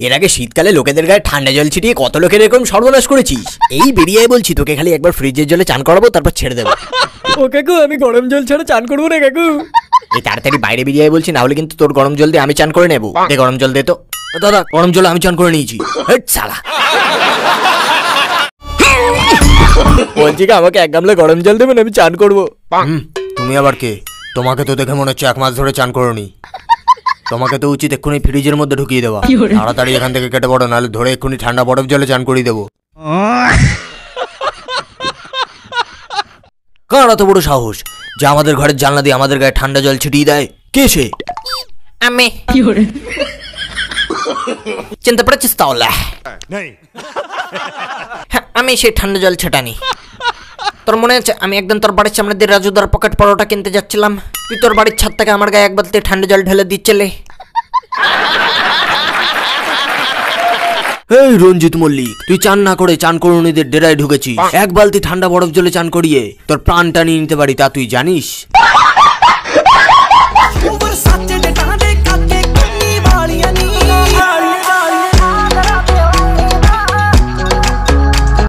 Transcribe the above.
এর আগে শীতকালে লোকেদের গায়ে ঠান্ডা জল ছিটিয়ে কত লোকের এরকম সর্বনাশ করেছিস। এই বেরিয়ে বলছি তোকে খালি একবার ফ্রিজের জলে চান করাবো, তারপর ছেড়ে দেবো। ও কাকু, আমি গরম জল ছাড়া চান করবো না কাকু। এই তাড়াতাড়ি বাইরে বেরিয়ে বলছি, না হলে কিন্তু তোর গরম জল দিয়ে আমি চান করে নেবো। দে গরম জল দে তো। দাদা গরম জল আমি চান করে নিয়েছি। শালা বলছি কি, আমাকে 1 গামলা গরম জল দেবেন, আমি চান করবো। তুমি আবার কে? তোমাকে তো দেখে মনে হচ্ছে 1 মাস ধরে চান করোনি। তোমাকে তো উচিত এক্ষুনি ফ্রিজের মধ্যে ঢুকিয়ে দেওয়া। তাড়াতাড়ি এখান থেকে কেটে পড়ো, নাহলে ধরে এক্ষুনি ঠান্ডা বরফ জলে চান করিয়ে দেবো। কার এত বড় সাহস যে আমাদের ঘরের জানলা দিয়ে আমাদের গায়ে ঠান্ডা জল ছিটিয়ে দেয়? কে সে? আমি। চিন্তা পড়েছিস তাহলে? হ্যাঁ, আমি সেই ঠান্ডা জল ছেটানি। তোর মনে আছে আমি একদিন তোর বাড়ির সামনে দিয়ে রাজুদার পকেট পরোটা কিনতে যাচ্ছিলাম, তুই তোর বাড়ির ছাদ থেকে আমার গায়ে 1 বালতি ঠান্ডা জল ঢেলে দিচ্ছিলে। এই রঞ্জিত মল্লিক, তুই চান না করে চান করুণীদের ডেরায় ঢুকেছিস। 1 বালতি ঠান্ডা বরফ জলে চান করিয়ে তোর প্রাণটা নিয়ে নিতে পারি, তা তুই জানিস?